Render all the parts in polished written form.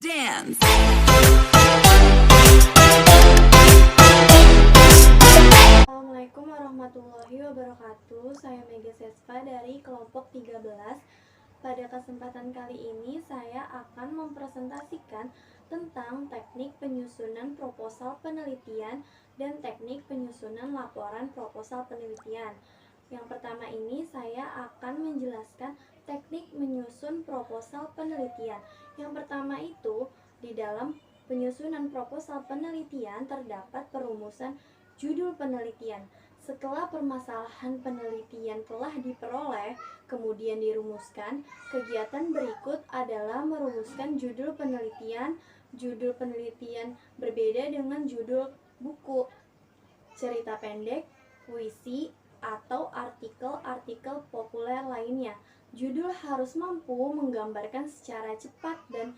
Dance. Assalamualaikum warahmatullahi wabarakatuh. Saya Mega Sesva dari kelompok 13. Pada kesempatan kali ini saya akan mempresentasikan tentang teknik penyusunan proposal penelitian dan teknik penyusunan laporan proposal penelitian. Yang pertama ini saya akan menjelaskan teknik menyusun proposal penelitian. Yang pertama itu, di dalam penyusunan proposal penelitian terdapat perumusan judul penelitian. Setelah permasalahan penelitian telah diperoleh, kemudian dirumuskan, kegiatan berikut adalah merumuskan judul penelitian. Judul penelitian berbeda dengan judul buku, cerita pendek, puisi, atau artikel-artikel populer lainnya. Judul harus mampu menggambarkan secara cepat dan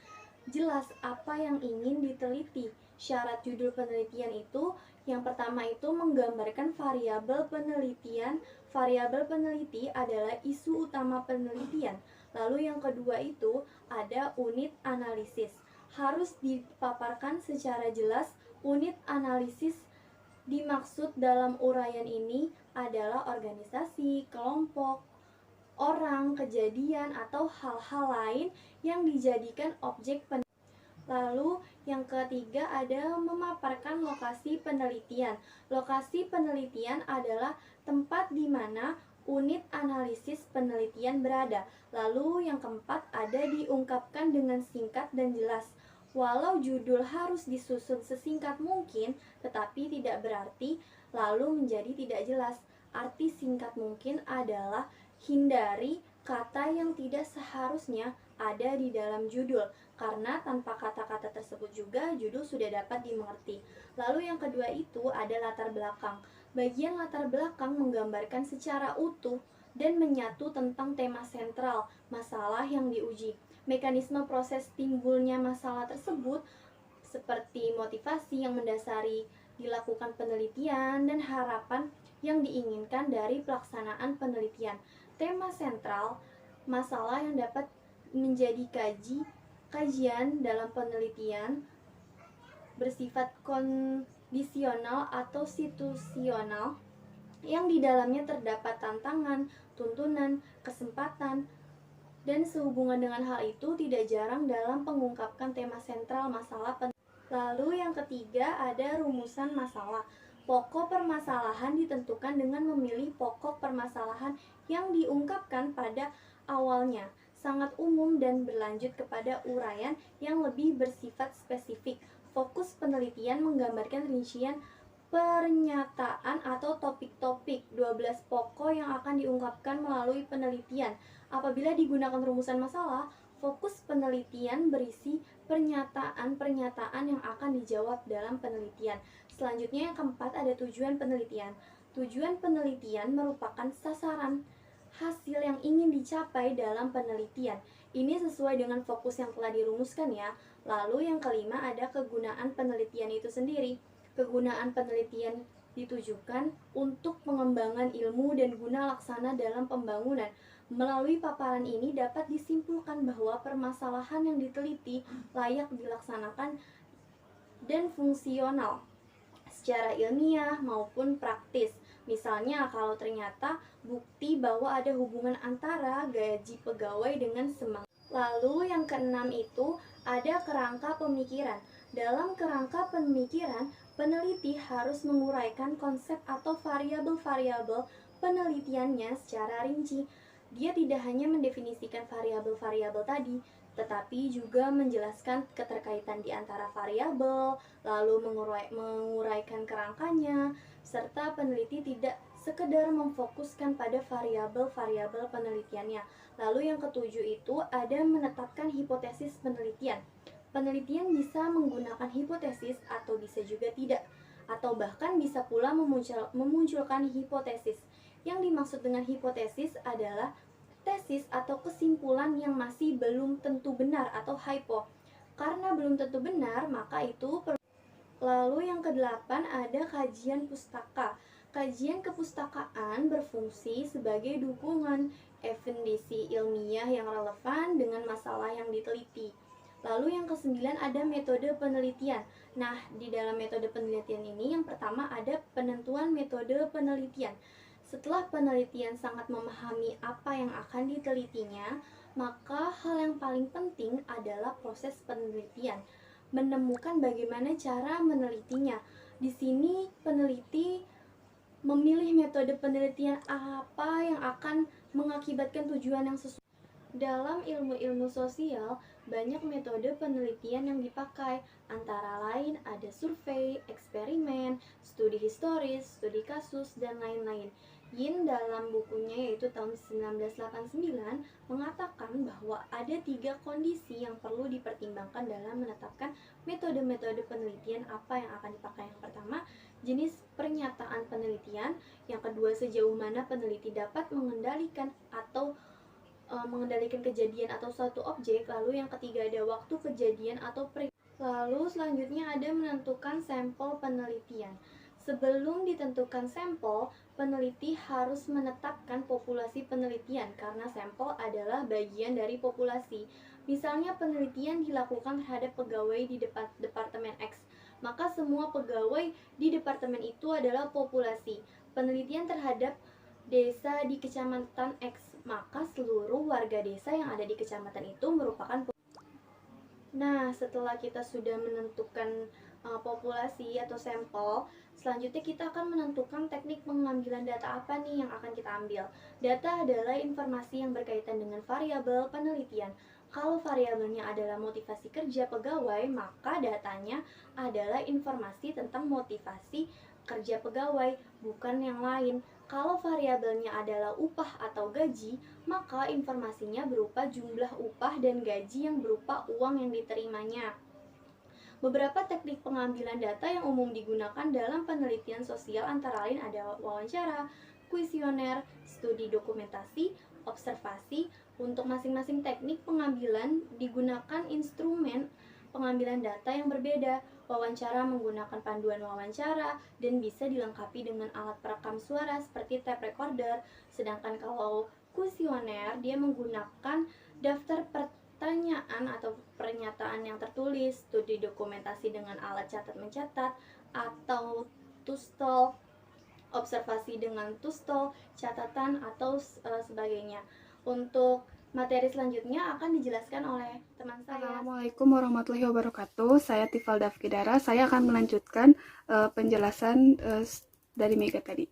jelas apa yang ingin diteliti. Syarat judul penelitian itu, yang pertama itu menggambarkan variabel penelitian. Variabel peneliti adalah isu utama penelitian. Lalu yang kedua itu ada unit analisis. Harus dipaparkan secara jelas unit analisis. Dimaksud dalam uraian ini adalah organisasi, kelompok, orang, kejadian, atau hal-hal lain yang dijadikan objek penelitian. Lalu yang ketiga ada memaparkan lokasi penelitian. Lokasi penelitian adalah tempat di mana unit analisis penelitian berada. Lalu yang keempat ada diungkapkan dengan singkat dan jelas. Walau judul harus disusun sesingkat mungkin, tetapi tidak berarti lalu menjadi tidak jelas. Arti singkat mungkin adalah hindari kata yang tidak seharusnya ada di dalam judul, karena tanpa kata-kata tersebut juga judul sudah dapat dimengerti. Lalu yang kedua itu ada latar belakang. Bagian latar belakang menggambarkan secara utuh dan menyatu tentang tema sentral, masalah yang diuji. Mekanisme proses timbulnya masalah tersebut seperti motivasi yang mendasari dilakukan penelitian dan harapan yang diinginkan dari pelaksanaan penelitian. Tema sentral, masalah yang dapat menjadi kajian dalam penelitian bersifat kondisional atau situasional yang di dalamnya terdapat tantangan, tuntunan, kesempatan, dan sehubungan dengan hal itu tidak jarang dalam mengungkapkan tema sentral masalah penelitian. Lalu yang ketiga ada rumusan masalah. Pokok permasalahan ditentukan dengan memilih pokok permasalahan yang diungkapkan pada awalnya, sangat umum dan berlanjut kepada uraian yang lebih bersifat spesifik. Fokus penelitian menggambarkan rincian pernyataan atau topik-topik 12 pokok yang akan diungkapkan melalui penelitian. Apabila digunakan rumusan masalah, fokus penelitian berisi pernyataan-pernyataan yang akan dijawab dalam penelitian. Selanjutnya yang keempat ada tujuan penelitian. Tujuan penelitian merupakan sasaran hasil yang ingin dicapai dalam penelitian. Ini sesuai dengan fokus yang telah dirumuskan ya. Lalu yang kelima ada kegunaan penelitian itu sendiri. Kegunaan penelitian ditujukan untuk pengembangan ilmu dan guna laksana dalam pembangunan. Melalui paparan ini dapat disimpulkan bahwa permasalahan yang diteliti layak dilaksanakan dan fungsional secara ilmiah maupun praktis. Misalnya kalau ternyata bukti bahwa ada hubungan antara gaji pegawai dengan semangat. Lalu yang keenam itu ada kerangka pemikiran. Dalam kerangka pemikiran, peneliti harus menguraikan konsep atau variabel-variabel penelitiannya secara rinci. Dia tidak hanya mendefinisikan variabel-variabel tadi, tetapi juga menjelaskan keterkaitan di antara variabel, lalu menguraikan kerangkanya, serta peneliti tidak sekedar memfokuskan pada variabel-variabel penelitiannya. Lalu yang ketujuh itu ada menetapkan hipotesis penelitian. Penelitian bisa menggunakan hipotesis atau bisa juga tidak, atau bahkan bisa pula memunculkan hipotesis. Yang dimaksud dengan hipotesis adalah tesis atau kesimpulan yang masih belum tentu benar atau hypo. Karena belum tentu benar, maka itu perlu. Lalu yang kedelapan ada kajian pustaka. Kajian kepustakaan berfungsi sebagai dukungan evidence ilmiah yang relevan dengan masalah yang diteliti. Lalu yang kesembilan ada metode penelitian. Nah, di dalam metode penelitian ini yang pertama ada penentuan metode penelitian. Setelah penelitian sangat memahami apa yang akan ditelitinya, maka hal yang paling penting adalah proses penelitian, menemukan bagaimana cara menelitinya. Di sini peneliti memilih metode penelitian apa yang akan mengakibatkan tujuan yang sesuai. Dalam ilmu-ilmu sosial, banyak metode penelitian yang dipakai, antara lain ada survei, eksperimen, studi historis, studi kasus, dan lain-lain. Yin dalam bukunya yaitu tahun 1989 mengatakan bahwa ada 3 kondisi yang perlu dipertimbangkan dalam menetapkan metode-metode penelitian apa yang akan dipakai. Yang pertama, jenis pernyataan penelitian. Yang kedua, sejauh mana peneliti dapat mengendalikan kejadian atau suatu objek. Lalu yang ketiga ada waktu kejadian atau lalu selanjutnya ada menentukan sampel penelitian. Sebelum ditentukan sampel, peneliti harus menetapkan populasi penelitian karena sampel adalah bagian dari populasi. Misalnya penelitian dilakukan terhadap pegawai di departemen X, maka semua pegawai di departemen itu adalah populasi. Penelitian terhadap desa di kecamatan X, maka seluruh warga desa yang ada di kecamatan itu merupakan. Nah, setelah kita sudah menentukan populasi atau sampel, selanjutnya kita akan menentukan teknik pengambilan data apa nih yang akan kita ambil. Data adalah informasi yang berkaitan dengan variabel penelitian. Kalau variabelnya adalah motivasi kerja pegawai, maka datanya adalah informasi tentang motivasi kerja pegawai, bukan yang lain. Kalau variabelnya adalah upah atau gaji, maka informasinya berupa jumlah upah dan gaji yang berupa uang yang diterimanya. Beberapa teknik pengambilan data yang umum digunakan dalam penelitian sosial antara lain ada wawancara, kuesioner, studi dokumentasi, observasi. Untuk masing-masing teknik pengambilan digunakan instrumen pengambilan data yang berbeda. Wawancara menggunakan panduan wawancara dan bisa dilengkapi dengan alat perekam suara seperti tape recorder. Sedangkan kalau kuesioner dia menggunakan daftar pertanyaan atau pernyataan yang tertulis, studi dokumentasi dengan alat catat mencatat atau TUSTOL, observasi dengan TUSTOL, catatan atau sebagainya. Untuk materi selanjutnya akan dijelaskan oleh teman saya. Assalamualaikum warahmatullahi wabarakatuh. Saya Tifalda Afkidara. Saya akan melanjutkan penjelasan dari Mega tadi.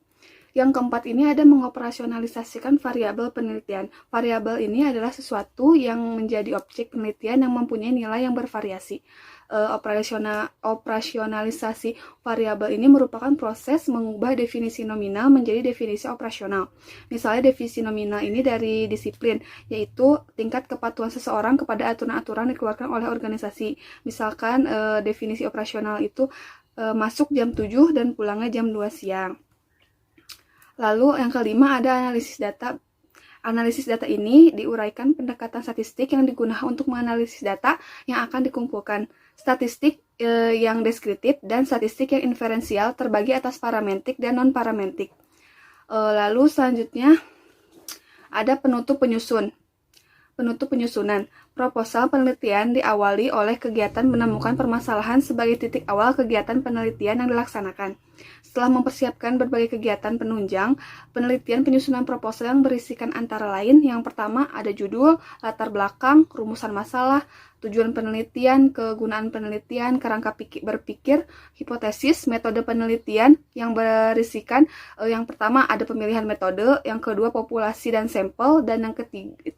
Yang keempat ini ada mengoperasionalisasikan variabel penelitian. Variabel ini adalah sesuatu yang menjadi objek penelitian yang mempunyai nilai yang bervariasi. Operasionalisasi variabel ini merupakan proses mengubah definisi nominal menjadi definisi operasional. Misalnya definisi nominal ini dari disiplin, yaitu tingkat kepatuhan seseorang kepada aturan-aturan dikeluarkan oleh organisasi. Misalkan definisi operasional itu masuk jam 7 dan pulangnya jam 2 siang. Lalu yang kelima ada analisis data. Analisis data ini diuraikan pendekatan statistik yang digunakan untuk menganalisis data yang akan dikumpulkan. Statistik yang deskriptif dan statistik yang inferensial terbagi atas parametrik dan non-parametrik. Lalu selanjutnya ada penutup penyusun. Penutup penyusunan. Proposal penelitian diawali oleh kegiatan menemukan permasalahan sebagai titik awal kegiatan penelitian yang dilaksanakan. Setelah mempersiapkan berbagai kegiatan penunjang, penelitian penyusunan proposal yang berisikan antara lain yang pertama ada judul, latar belakang, rumusan masalah, tujuan penelitian, kegunaan penelitian, kerangka berpikir, hipotesis, metode penelitian yang berisikan yang pertama ada pemilihan metode, yang kedua populasi dan sampel, dan yang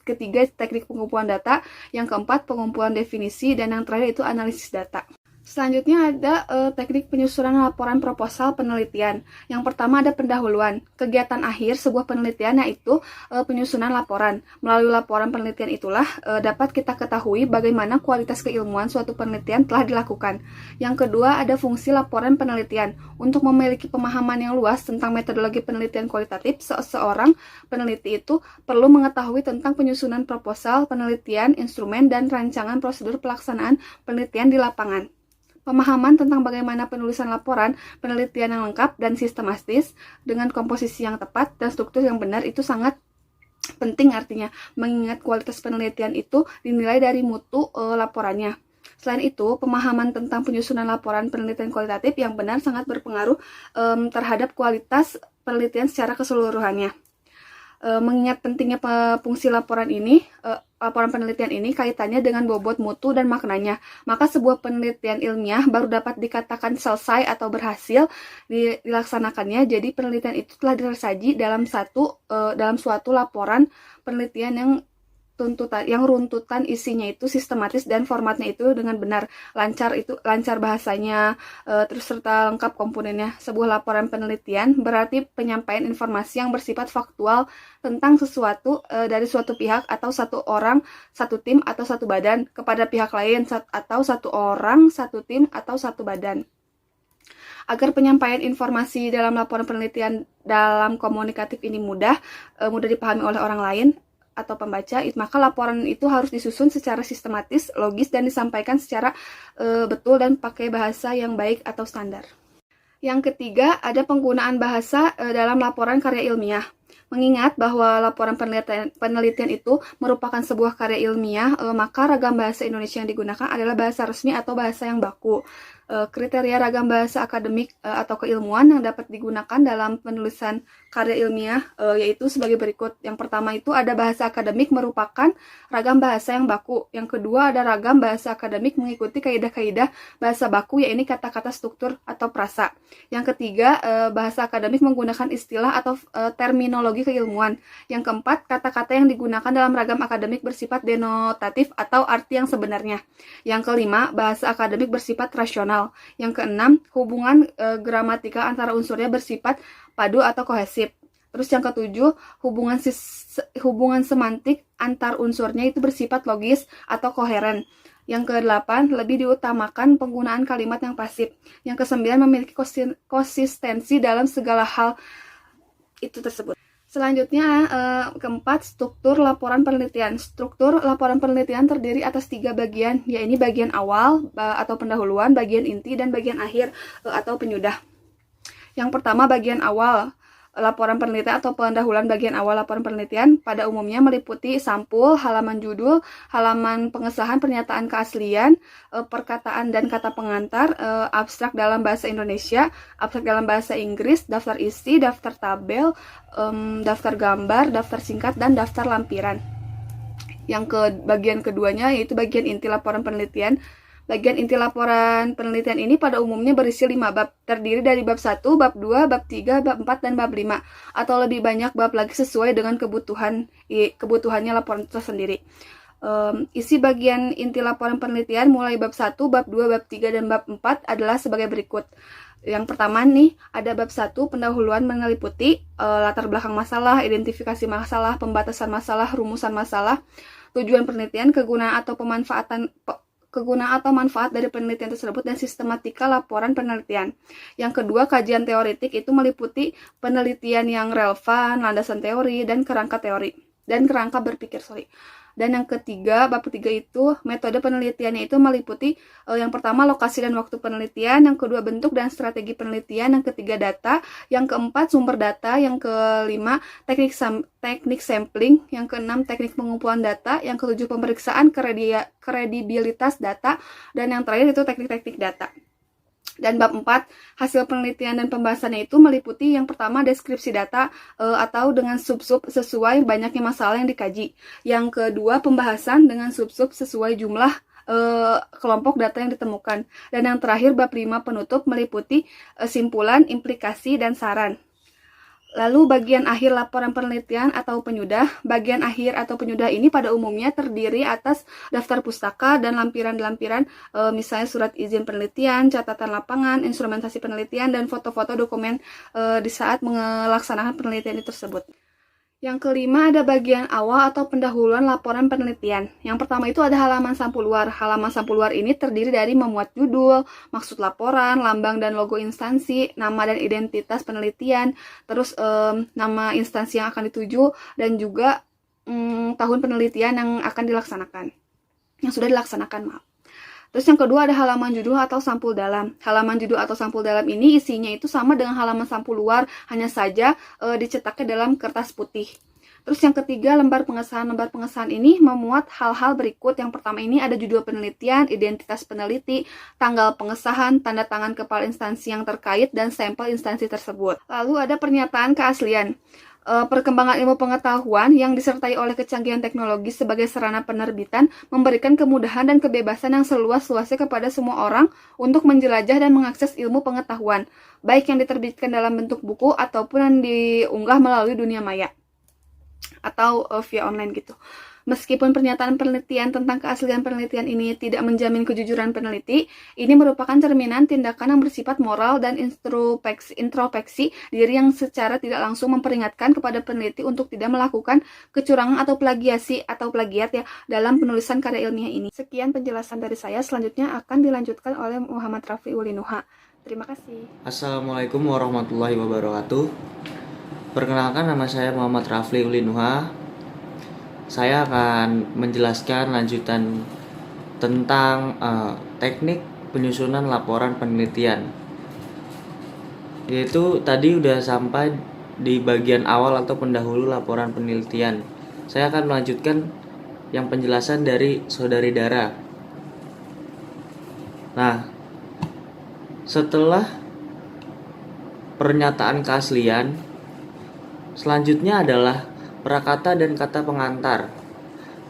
ketiga teknik pengumpulan data, yang keempat pengumpulan definisi, dan yang terakhir itu analisis data. Selanjutnya ada teknik penyusunan laporan proposal penelitian. Yang pertama ada pendahuluan. Kegiatan akhir sebuah penelitian yaitu penyusunan laporan. Melalui laporan penelitian itulah dapat kita ketahui bagaimana kualitas keilmuan suatu penelitian telah dilakukan. Yang kedua ada fungsi laporan penelitian. Untuk memiliki pemahaman yang luas tentang metodologi penelitian kualitatif, seorang peneliti itu perlu mengetahui tentang penyusunan proposal penelitian, instrumen, dan rancangan prosedur pelaksanaan penelitian di lapangan. Pemahaman tentang bagaimana penulisan laporan penelitian yang lengkap dan sistematis dengan komposisi yang tepat dan struktur yang benar itu sangat Penting artinya, mengingat kualitas penelitian itu dinilai dari mutu laporannya. Selain itu, pemahaman tentang penyusunan laporan penelitian kualitatif yang benar sangat berpengaruh terhadap kualitas penelitian secara keseluruhannya. Mengingat pentingnya fungsi laporan penelitian ini kaitannya dengan bobot mutu dan maknanya, maka sebuah penelitian ilmiah baru dapat dikatakan selesai atau berhasil dilaksanakannya. Jadi penelitian itu telah tersaji dalam suatu laporan penelitian yang runtutan isinya itu sistematis dan formatnya itu dengan benar, lancar bahasanya, terus serta lengkap komponennya. Sebuah laporan penelitian berarti penyampaian informasi yang bersifat faktual tentang sesuatu dari suatu pihak atau satu orang, satu tim atau satu badan kepada pihak lain, atau satu orang, satu tim atau satu badan. Agar penyampaian informasi dalam laporan penelitian dalam komunikatif ini mudah dipahami oleh orang lain atau pembaca, maka laporan itu harus disusun secara sistematis, logis, dan disampaikan secara betul dan pakai bahasa yang baik atau standar. Yang ketiga, ada penggunaan bahasa dalam laporan karya ilmiah. Mengingat bahwa laporan penelitian itu merupakan sebuah karya ilmiah, maka ragam bahasa Indonesia yang digunakan adalah bahasa resmi atau bahasa yang baku. Kriteria ragam bahasa akademik atau keilmuan yang dapat digunakan dalam penulisan karya ilmiah yaitu sebagai berikut. Yang pertama itu ada bahasa akademik merupakan ragam bahasa yang baku. Yang kedua ada ragam bahasa akademik mengikuti kaidah-kaidah bahasa baku, yaitu kata-kata struktur atau prasa. Yang ketiga, bahasa akademik menggunakan istilah atau terminologi keilmuan. Yang keempat, kata-kata yang digunakan dalam ragam akademik bersifat denotatif atau arti yang sebenarnya. Yang kelima, bahasa akademik bersifat rasional. Yang keenam, hubungan gramatikal antara unsurnya bersifat padu atau kohesif. Terus yang ketujuh, hubungan semantik antar unsurnya itu bersifat logis atau koheren. Yang kedelapan, lebih diutamakan penggunaan kalimat yang pasif. Yang kesembilan, memiliki konsistensi dalam segala hal itu tersebut. Selanjutnya, keempat, struktur laporan penelitian. Struktur laporan penelitian terdiri atas 3 bagian, yaitu bagian awal atau pendahuluan, bagian inti, dan bagian akhir atau penyudah. Yang pertama, bagian awal laporan penelitian atau pendahuluan bagian awal laporan penelitian pada umumnya meliputi sampul, halaman judul, halaman pengesahan pernyataan keaslian, perkataan dan kata pengantar, abstrak dalam bahasa Indonesia, abstrak dalam bahasa Inggris, daftar isi, daftar tabel, daftar gambar, daftar singkat, dan daftar lampiran. Bagian keduanya yaitu bagian inti laporan penelitian. Bagian inti laporan penelitian ini pada umumnya berisi 5 bab, terdiri dari bab 1, bab 2, bab 3, bab 4, dan bab 5, atau lebih banyak bab lagi sesuai dengan kebutuhannya laporan itu sendiri. Isi bagian inti laporan penelitian mulai bab 1, bab 2, bab 3, dan bab 4 adalah sebagai berikut. Yang pertama nih, ada bab 1, pendahuluan meliputi latar belakang masalah, identifikasi masalah, pembatasan masalah, rumusan masalah, tujuan penelitian, kegunaan atau manfaat dari penelitian tersebut, dan sistematika laporan penelitian. Yang kedua, kajian teoritik itu meliputi penelitian yang relevan, landasan teori, dan kerangka berpikir. Dan yang ketiga, bab ketiga itu metode penelitiannya itu meliputi yang pertama lokasi dan waktu penelitian, yang kedua bentuk dan strategi penelitian, yang ketiga data, yang keempat sumber data, yang kelima teknik sampling, yang keenam teknik pengumpulan data, yang ketujuh pemeriksaan kredibilitas data, dan yang terakhir itu teknik-teknik data. Dan bab 4, hasil penelitian dan pembahasannya itu meliputi yang pertama deskripsi data atau dengan sub-sub sesuai banyaknya masalah yang dikaji. Yang kedua, pembahasan dengan sub-sub sesuai jumlah kelompok data yang ditemukan. Dan yang terakhir, bab 5 penutup meliputi simpulan, implikasi, dan saran. Lalu bagian akhir laporan penelitian atau penyudah. Bagian akhir atau penyudah ini pada umumnya terdiri atas daftar pustaka dan lampiran-lampiran, misalnya surat izin penelitian, catatan lapangan, instrumentasi penelitian, dan foto-foto dokumen di saat melaksanakan penelitian tersebut. Yang kelima, ada bagian awal atau pendahuluan laporan penelitian. Yang pertama itu ada halaman sampul luar. Halaman sampul luar ini terdiri dari memuat judul, maksud laporan, lambang dan logo instansi, nama dan identitas penelitian, terus nama instansi yang akan dituju, dan juga tahun penelitian yang akan dilaksanakan. Yang sudah dilaksanakan, maaf. Terus yang kedua ada halaman judul atau sampul dalam. Halaman judul atau sampul dalam ini isinya itu sama dengan halaman sampul luar, hanya saja dicetaknya dalam kertas putih. Terus yang ketiga, lembar pengesahan. Lembar pengesahan ini memuat hal-hal berikut. Yang pertama ini ada judul penelitian, identitas peneliti, tanggal pengesahan, tanda tangan kepala instansi yang terkait, dan sampel instansi tersebut. Lalu ada pernyataan keaslian. Perkembangan ilmu pengetahuan yang disertai oleh kecanggihan teknologi sebagai sarana penerbitan memberikan kemudahan dan kebebasan yang seluas-luasnya kepada semua orang untuk menjelajah dan mengakses ilmu pengetahuan, baik yang diterbitkan dalam bentuk buku ataupun yang diunggah melalui dunia maya atau via online gitu. Meskipun pernyataan penelitian tentang keaslian penelitian ini tidak menjamin kejujuran peneliti, ini merupakan cerminan tindakan yang bersifat moral dan introspeksi diri yang secara tidak langsung memperingatkan kepada peneliti untuk tidak melakukan kecurangan atau plagiat ya dalam penulisan karya ilmiah ini. Sekian penjelasan dari saya, selanjutnya akan dilanjutkan oleh Muhammad Rafli Ulinuha. Terima kasih. Assalamualaikum warahmatullahi wabarakatuh. Perkenalkan, nama saya Muhammad Rafli Ulinuha. Saya akan menjelaskan lanjutan tentang teknik penyusunan laporan penelitian. Yaitu tadi udah sampai di bagian awal atau pendahulu laporan penelitian. Saya akan melanjutkan yang penjelasan dari Saudari Dara. Nah, setelah pernyataan keaslian, selanjutnya adalah prakata dan kata pengantar.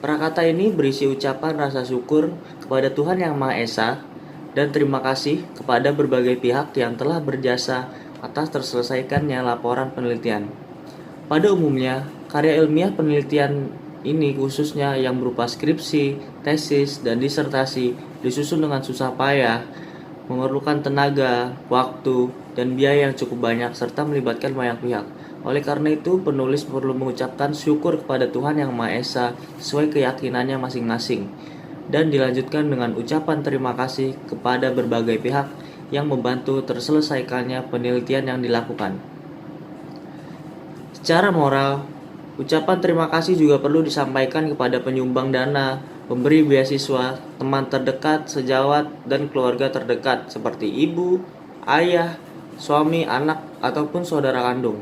Prakata ini berisi ucapan rasa syukur kepada Tuhan Yang Maha Esa dan terima kasih kepada berbagai pihak yang telah berjasa atas terselesaikannya laporan penelitian. Pada umumnya, karya ilmiah penelitian ini khususnya yang berupa skripsi, tesis, dan disertasi disusun dengan susah payah, memerlukan tenaga, waktu, dan biaya yang cukup banyak serta melibatkan banyak pihak. Oleh karena itu, penulis perlu mengucapkan syukur kepada Tuhan Yang Maha Esa sesuai keyakinannya masing-masing, dan dilanjutkan dengan ucapan terima kasih kepada berbagai pihak yang membantu terselesaikannya penelitian yang dilakukan. Secara moral, ucapan terima kasih juga perlu disampaikan kepada penyumbang dana, pemberi beasiswa, teman terdekat, sejawat, dan keluarga terdekat seperti ibu, ayah, suami, anak, ataupun saudara kandung.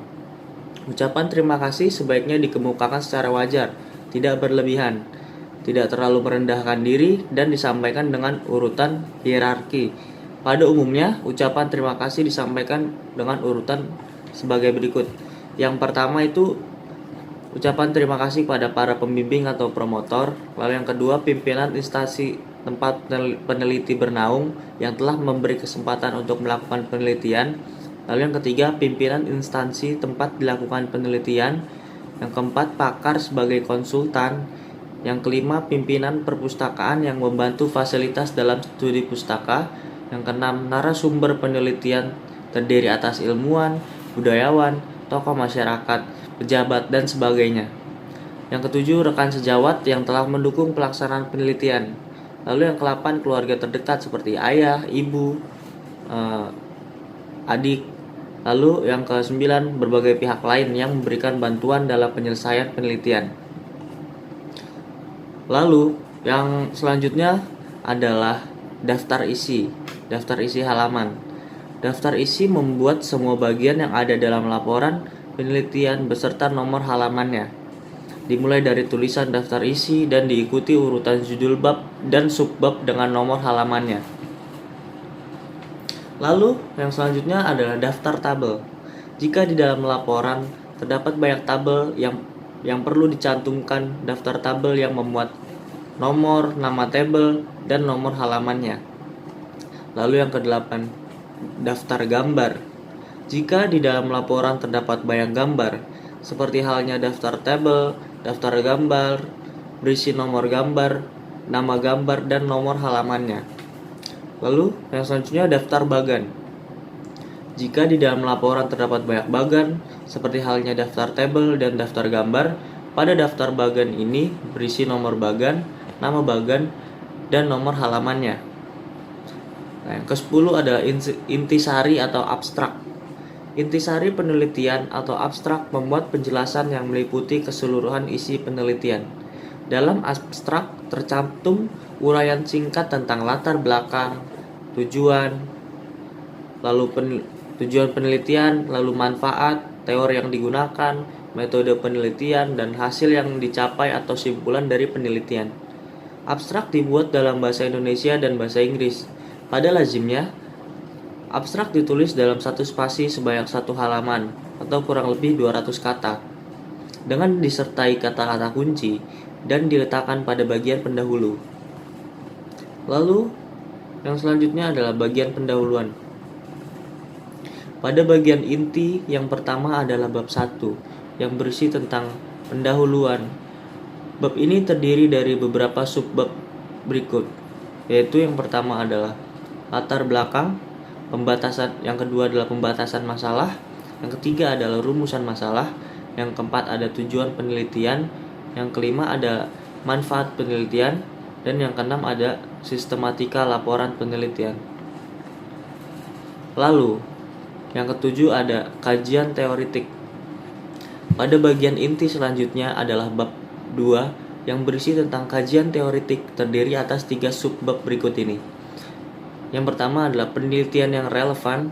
Ucapan terima kasih sebaiknya dikemukakan secara wajar, tidak berlebihan, tidak terlalu merendahkan diri, dan disampaikan dengan urutan hierarki. Pada umumnya, ucapan terima kasih disampaikan dengan urutan sebagai berikut. Yang pertama itu ucapan terima kasih kepada para pembimbing atau promotor. Lalu yang kedua, pimpinan instansi tempat peneliti bernaung yang telah memberi kesempatan untuk melakukan penelitian. Lalu yang ketiga, pimpinan instansi tempat dilakukan penelitian. Yang keempat, pakar sebagai konsultan. Yang kelima, pimpinan perpustakaan yang membantu fasilitas dalam studi pustaka. Yang keenam, narasumber penelitian terdiri atas ilmuwan, budayawan, tokoh masyarakat, pejabat, dan sebagainya. Yang ketujuh, rekan sejawat yang telah mendukung pelaksanaan penelitian. Lalu yang ke-8, keluarga terdekat seperti ayah, ibu, adik. Lalu yang ke-9, berbagai pihak lain yang memberikan bantuan dalam penyelesaian penelitian. Lalu yang selanjutnya adalah daftar isi. Daftar isi halaman. Daftar isi membuat semua bagian yang ada dalam laporan penelitian beserta nomor halamannya. Dimulai dari tulisan daftar isi dan diikuti urutan judul bab dan subbab dengan nomor halamannya. Lalu yang selanjutnya adalah daftar tabel. Jika di dalam laporan terdapat banyak tabel yang perlu dicantumkan, daftar tabel yang memuat nomor, nama tabel, dan nomor halamannya. Lalu yang ke-8, daftar gambar. Jika di dalam laporan terdapat banyak gambar, seperti halnya daftar tabel, daftar gambar, berisi nomor gambar, nama gambar, dan nomor halamannya. Lalu yang selanjutnya daftar bagan. Jika di dalam laporan terdapat banyak bagan, seperti halnya daftar tabel dan daftar gambar, pada daftar bagan ini berisi nomor bagan, nama bagan, dan nomor halamannya. Nah, yang ke-10 adalah intisari atau abstrak. Intisari penelitian atau abstrak membuat penjelasan yang meliputi keseluruhan isi penelitian. Dalam abstrak tercantum uraian singkat tentang latar belakang, tujuan, tujuan penelitian, lalu manfaat, teori yang digunakan, metode penelitian, dan hasil yang dicapai atau simpulan dari penelitian. Abstrak dibuat dalam bahasa Indonesia dan bahasa Inggris. Pada lazimnya, abstrak ditulis dalam satu spasi sebanyak satu halaman atau kurang lebih 200 kata dengan disertai kata-kata kunci dan diletakkan pada bagian pendahulu. Lalu, yang selanjutnya adalah bagian pendahuluan. Pada bagian inti, yang pertama adalah bab 1 yang berisi tentang pendahuluan. Bab ini terdiri dari beberapa subbab berikut, yaitu yang pertama adalah latar belakang, pembatasan, yang kedua adalah pembatasan masalah, yang ketiga adalah rumusan masalah, yang keempat ada tujuan penelitian, yang kelima ada manfaat penelitian, dan yang keenam ada sistematika laporan penelitian. Lalu, yang ketujuh ada kajian teoretik. Pada bagian inti selanjutnya adalah bab 2 yang berisi tentang kajian teoretik, terdiri atas 3 subbab berikut ini. Yang pertama adalah penelitian yang relevan,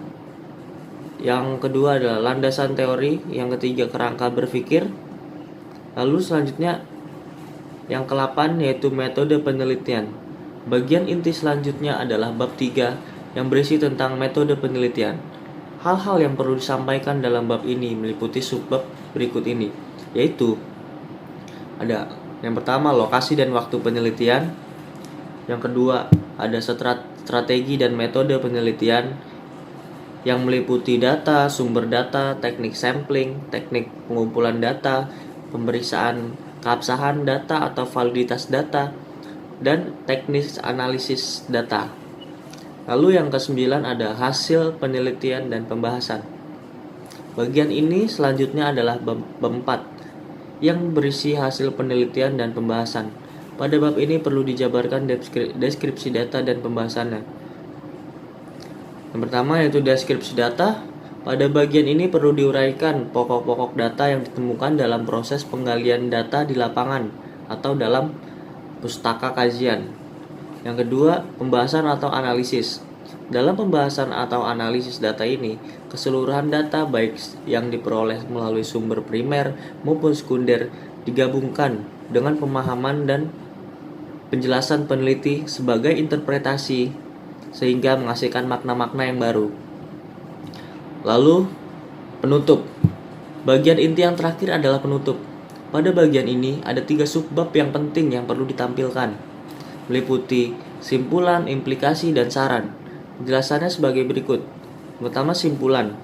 yang kedua adalah landasan teori, yang ketiga kerangka berpikir. Lalu selanjutnya yang ke-8 yaitu metode penelitian. Bagian inti selanjutnya adalah bab 3 yang berisi tentang metode penelitian. Hal-hal yang perlu disampaikan dalam bab ini meliputi subbab berikut ini, yaitu ada yang pertama lokasi dan waktu penelitian, yang kedua ada strategi dan metode penelitian yang meliputi data, sumber data, teknik sampling, teknik pengumpulan data, pemeriksaan keabsahan data atau validitas data, dan teknis analisis data. Lalu yang ke-9 ada hasil penelitian dan pembahasan. Bagian ini selanjutnya adalah bab 4 yang berisi hasil penelitian dan pembahasan. Pada bab ini perlu dijabarkan deskripsi data dan pembahasannya. Yang pertama yaitu deskripsi data. Pada bagian ini perlu diuraikan pokok-pokok data yang ditemukan dalam proses penggalian data di lapangan atau dalam pustaka kajian. Yang kedua, pembahasan atau analisis. Dalam pembahasan atau analisis data ini, keseluruhan data baik yang diperoleh melalui sumber primer maupun sekunder digabungkan dengan pemahaman dan penjelasan peneliti sebagai interpretasi sehingga menghasilkan makna-makna yang baru. Lalu, penutup. Bagian inti yang terakhir adalah penutup. Pada bagian ini ada 3 subbab yang penting yang perlu ditampilkan, meliputi simpulan, implikasi, dan saran. Penjelasannya sebagai berikut. Pertama, simpulan.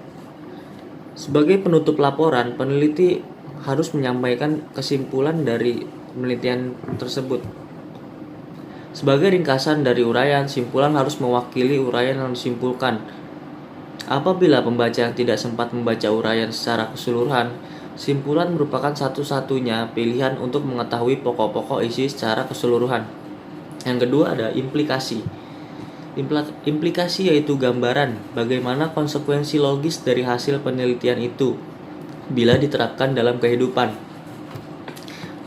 Sebagai penutup laporan, peneliti harus menyampaikan kesimpulan dari penelitian tersebut. Sebagai ringkasan dari uraian, simpulan harus mewakili uraian yang disimpulkan. Apabila pembaca yang tidak sempat membaca uraian secara keseluruhan, simpulan merupakan satu-satunya pilihan untuk mengetahui pokok-pokok isi secara keseluruhan. Yang kedua ada implikasi. Implikasi yaitu gambaran bagaimana konsekuensi logis dari hasil penelitian itu bila diterapkan dalam kehidupan.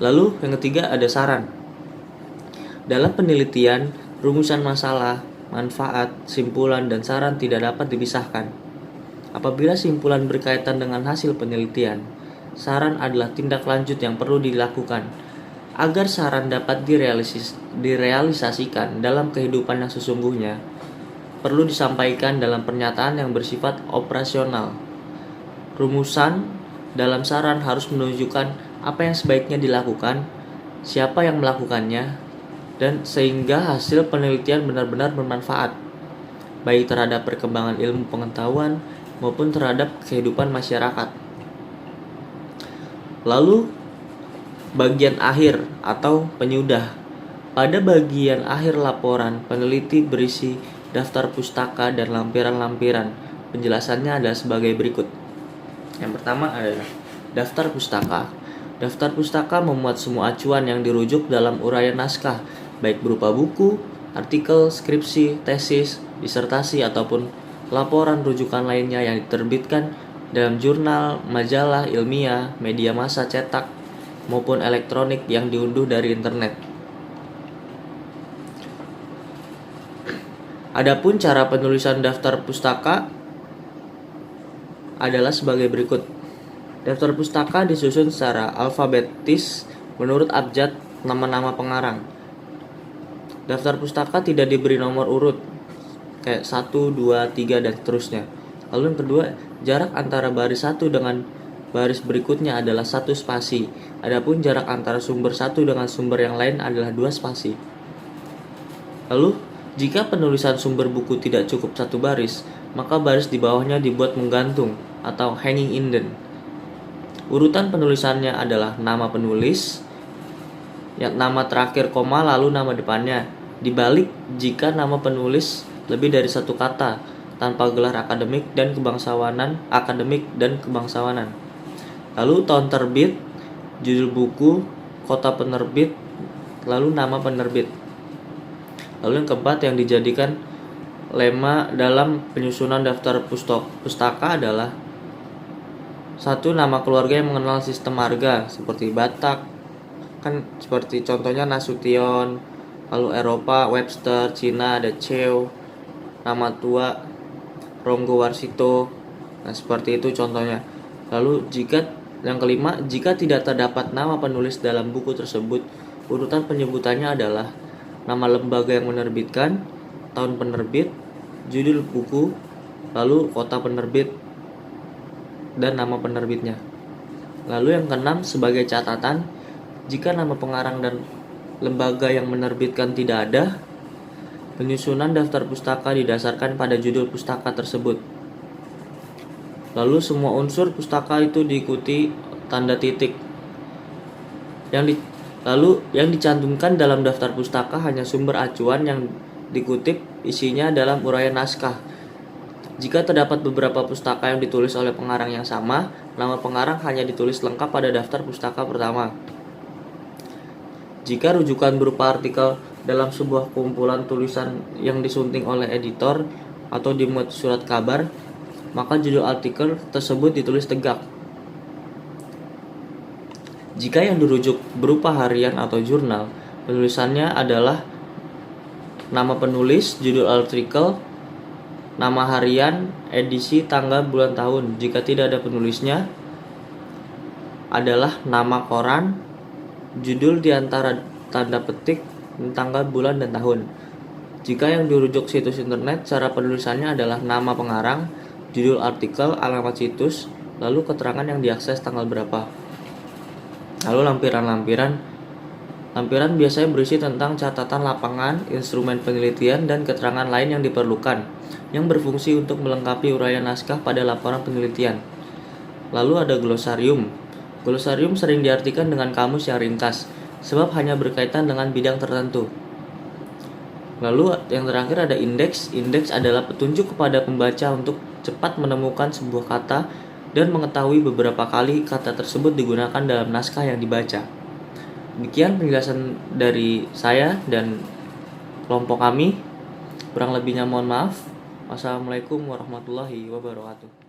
Lalu yang ketiga ada saran. Dalam penelitian, rumusan masalah, manfaat, simpulan, dan saran tidak dapat dipisahkan. Apabila simpulan berkaitan dengan hasil penelitian, saran adalah tindak lanjut yang perlu dilakukan. Agar saran dapat direalisasikan dalam kehidupan yang sesungguhnya, perlu disampaikan dalam pernyataan yang bersifat operasional. Rumusan dalam saran harus menunjukkan apa yang sebaiknya dilakukan, siapa yang melakukannya, dan sehingga hasil penelitian benar-benar bermanfaat, baik terhadap perkembangan ilmu pengetahuan maupun terhadap kehidupan masyarakat. Lalu, bagian akhir atau penyudah. Pada bagian akhir laporan, peneliti berisi daftar pustaka dan lampiran-lampiran. Penjelasannya adalah sebagai berikut. Yang pertama adalah daftar pustaka. Daftar pustaka memuat semua acuan yang dirujuk dalam uraian naskah, baik berupa buku, artikel, skripsi, tesis, disertasi, ataupun laporan rujukan lainnya yang diterbitkan dalam jurnal, majalah ilmiah, media massa cetak, maupun elektronik yang diunduh dari internet. Adapun cara penulisan daftar pustaka adalah sebagai berikut. Daftar pustaka disusun secara alfabetis menurut abjad nama-nama pengarang. Daftar pustaka tidak diberi nomor urut kayak 1, 2, 3 dan seterusnya. Lalu yang kedua, jarak antara baris satu dengan baris berikutnya adalah 1 spasi. Adapun jarak antara sumber satu dengan sumber yang lain adalah 2 spasi. Lalu, jika penulisan sumber buku tidak cukup 1 baris, maka baris di bawahnya dibuat menggantung atau hanging indent. Urutan penulisannya adalah nama penulis, yang nama terakhir koma lalu nama depannya. Dibalik jika nama penulis lebih dari 1 kata tanpa gelar akademik dan kebangsawanan. Lalu tahun terbit, judul buku, kota penerbit, lalu nama penerbit. Lalu yang keempat yang dijadikan lema dalam penyusunan daftar pustaka adalah 1. Nama keluarga yang mengenal sistem marga seperti Batak, kan seperti contohnya Nasution, lalu Eropa, Webster, Cina ada Cheo, nama tua Ronggo Warsito. Nah, seperti itu contohnya. Lalu yang kelima, jika tidak terdapat nama penulis dalam buku tersebut, urutan penyebutannya adalah nama lembaga yang menerbitkan, tahun penerbit, judul buku, lalu kota penerbit, dan nama penerbitnya. Lalu yang keenam, sebagai catatan, jika nama pengarang dan lembaga yang menerbitkan tidak ada, penyusunan daftar pustaka didasarkan pada judul pustaka tersebut. Lalu semua unsur pustaka itu diikuti tanda titik. Lalu yang dicantumkan dalam daftar pustaka hanya sumber acuan yang dikutip isinya dalam uraian naskah. Jika terdapat beberapa pustaka yang ditulis oleh pengarang yang sama, nama pengarang hanya ditulis lengkap pada daftar pustaka pertama. Jika rujukan berupa artikel dalam sebuah kumpulan tulisan yang disunting oleh editor atau dimuat surat kabar, maka judul artikel tersebut ditulis tegak. Jika yang dirujuk berupa harian atau jurnal, penulisannya adalah nama penulis, judul artikel, nama harian, edisi, tanggal, bulan, tahun. Jika tidak ada penulisnya, adalah nama koran, judul di antara tanda petik, tanggal, bulan, dan tahun. Jika yang dirujuk situs internet, cara penulisannya adalah nama pengarang, judul artikel, alamat situs, lalu keterangan yang diakses tanggal berapa. Lalu lampiran biasanya berisi tentang catatan lapangan, instrumen penelitian, dan keterangan lain yang diperlukan, yang berfungsi untuk melengkapi uraian naskah pada laporan penelitian. Lalu ada glosarium. Glosarium sering diartikan dengan kamus yang ringkas, sebab hanya berkaitan dengan bidang tertentu. Lalu yang terakhir ada indeks. Indeks adalah petunjuk kepada pembaca untuk cepat menemukan sebuah kata dan mengetahui beberapa kali kata tersebut digunakan dalam naskah yang dibaca. Demikian penjelasan dari saya dan kelompok kami. Kurang lebihnya mohon maaf. Wassalamualaikum warahmatullahi wabarakatuh.